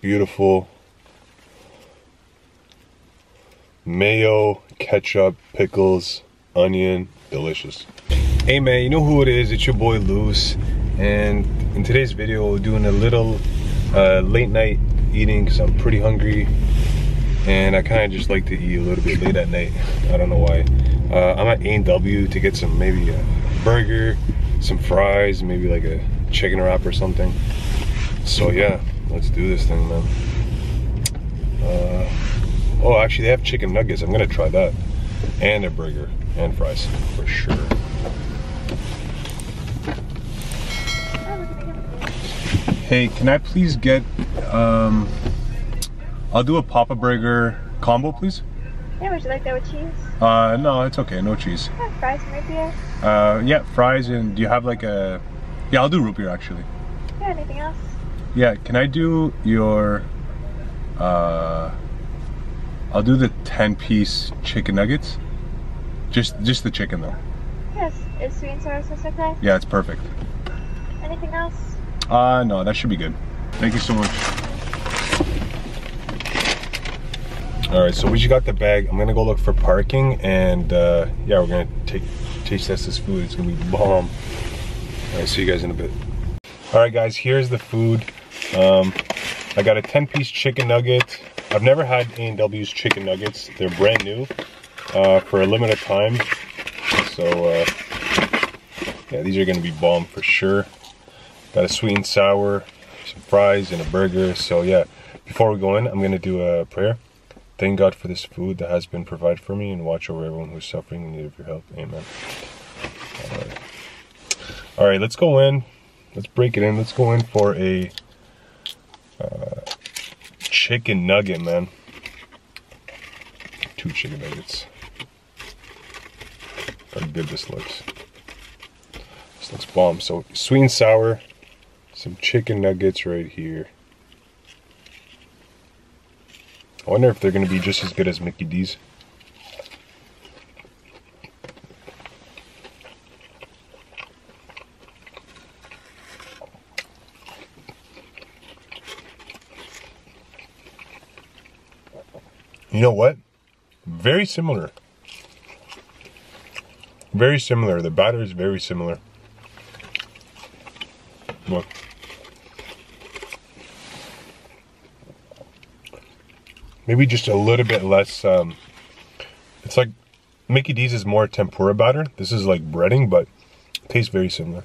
beautiful. Mayo, ketchup, pickles, onion, delicious. Hey man, you know who it is? It's your boy Luz, and in today's video we're doing a little late night eating because I'm pretty hungry, and I kind of just like to eat a little bit late at night. I don't know why. I'm at A&W to get some, maybe a burger, some fries, maybe like a chicken wrap or something. So yeah, let's do this thing, man. Oh, actually they have chicken nuggets. I'm gonna try that, and a burger and fries for sure. Hey, can I please get I'll do a Papa Burger combo, please. Yeah, would you like that with cheese? No, it's okay, no cheese. Yeah, fries and root beer. Yeah, fries, and do you have like a... Yeah, I'll do root beer actually. Yeah, anything else? Yeah, can I do your I'll do the 10-piece chicken nuggets. Just the chicken though. Yes, is sweet and sour sauce okay? Yeah, it's perfect. Anything else? No, that should be good. Thank you so much. Alright, so we just got the bag. I'm gonna go look for parking, and yeah, we're gonna taste test this food. It's gonna be bomb. Alright, see you guys in a bit. Alright guys, here's the food. I got a 10-piece chicken nugget. I've never had A&W's chicken nuggets. They're brand new for a limited time. So yeah, these are gonna be bomb for sure. Got a sweet and sour, some fries, and a burger. So yeah, before we go in, I'm gonna do a prayer. Thank God for this food that has been provided for me, and watch over everyone who's suffering in need of your help. Amen. All right, let's go in. Let's break it in. Let's go in for a chicken nugget, man. 2 chicken nuggets. Look how good this looks. This looks bomb. So sweet and sour, some chicken nuggets right here. I wonder if they're gonna be just as good as Mickey D's. You know what? Very similar. Very similar. The batter is very similar. Look. Maybe just a little bit less, it's like Mickey D's is more tempura batter. This is like breading, but it tastes very similar.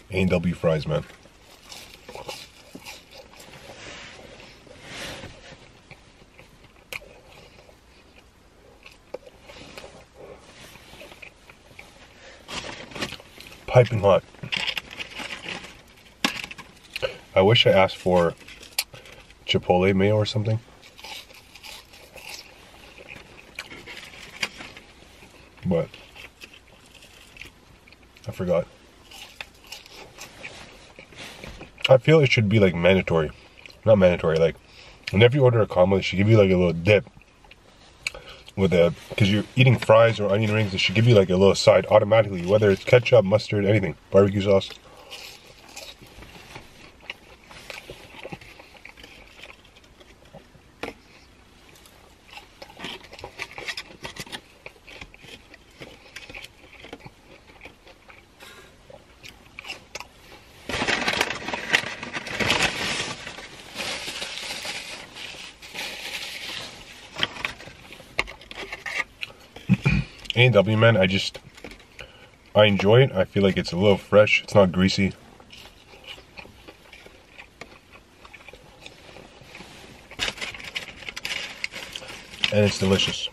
A&W fries, man. Piping hot. I wish I asked for Chipotle mayo or something. But I forgot. I feel it should be like mandatory. Not mandatory, like whenever you order a combo, they should give you like a little dip with a, because you're eating fries or onion rings, they should give you like a little side automatically, whether it's ketchup, mustard, anything, barbecue sauce. A&W, man, I enjoy it. I feel like it's a little fresh. It's not greasy. And it's delicious.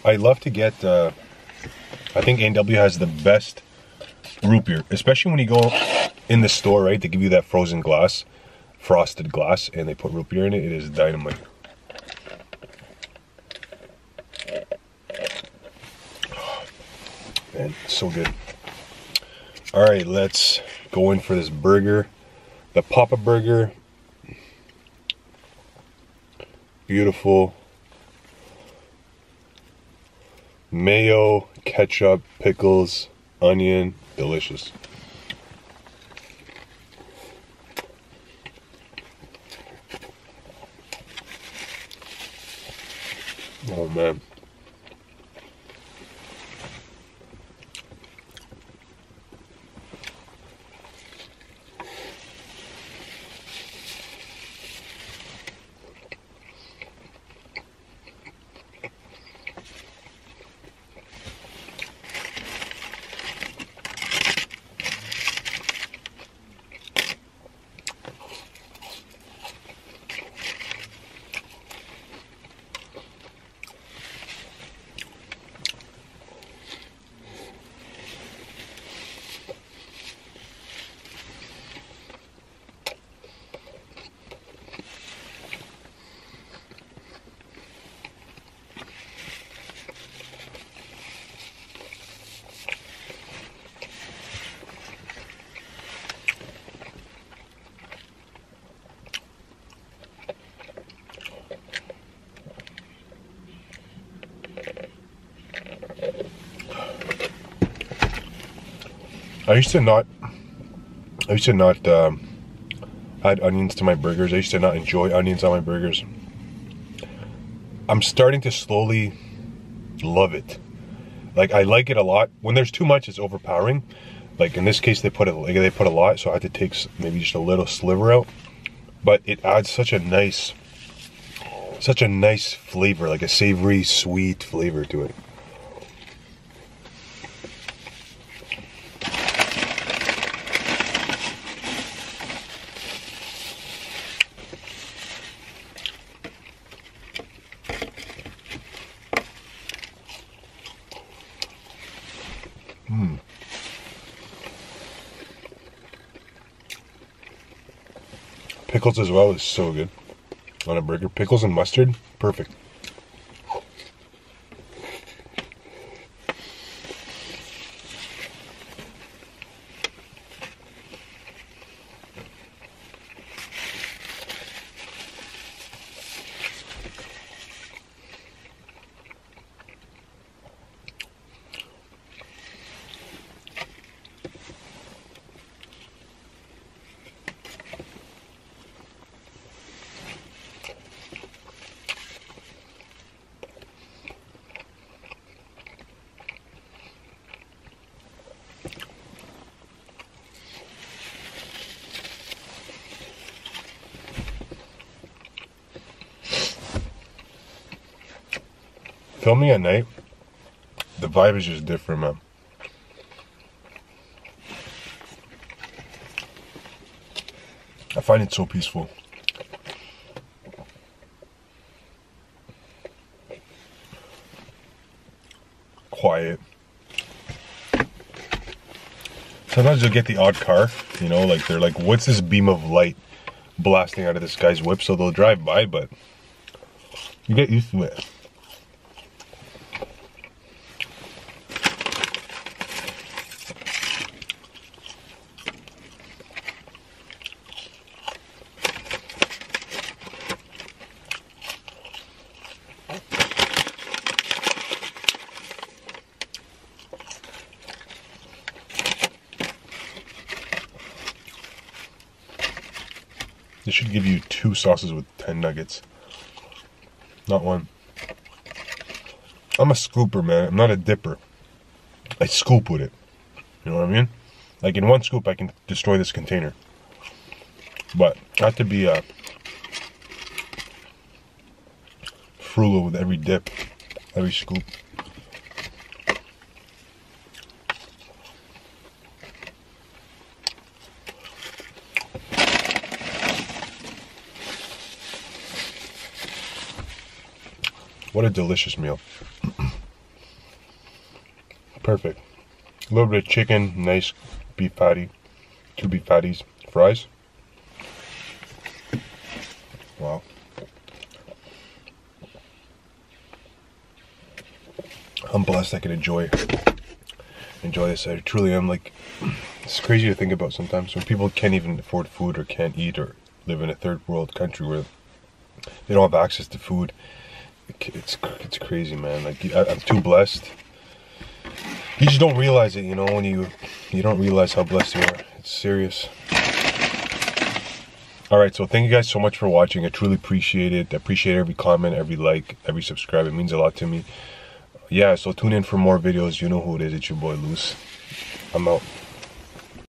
I love to get I think A&W has the best root beer, especially when you go in the store, right? They give you that frozen glass, frosted glass, and they put root beer in it. It is dynamite. Man, so good. All right, let's go in for this burger. The Papa Burger. Beautiful. Mayo, ketchup, pickles, onion, delicious. Oh man. I used to not add onions to my burgers. I used to not enjoy onions on my burgers. I'm starting to slowly love it. Like, I like it a lot. When there's too much, it's overpowering. Like in this case, they put a lot, so I had to take maybe just a little sliver out. But it adds such a nice flavor, like a savory, sweet flavor to it. Pickles as well is so good on a burger. Pickles and mustard, perfect. Filming at night, the vibe is just different, man. I find it so peaceful. Quiet. Sometimes you'll get the odd car, you know, like they're like, what's this beam of light blasting out of this guy's whip? So they'll drive by, but you get used to it. They should give you 2 sauces with 10 nuggets. Not one. I'm a scooper, man. I'm not a dipper. I scoop with it. You know what I mean? Like in one scoop, I can destroy this container. But I have to be frugal with every dip, every scoop. What a delicious meal. Perfect. A little bit of chicken, nice beef patty, 2 beef patties, fries. Wow. I'm blessed I can enjoy this. I truly am. Like, it's crazy to think about sometimes when people can't even afford food or can't eat or live in a third world country where they don't have access to food. It's crazy, man. Like, I'm too blessed. You just don't realize it, you know, when you don't realize how blessed you are. It's serious. Alright, so thank you guys so much for watching. I truly appreciate it. I appreciate every comment, every like, every subscribe. It means a lot to me. Yeah, so tune in for more videos. You know who it is. It's your boy Luce. I'm out.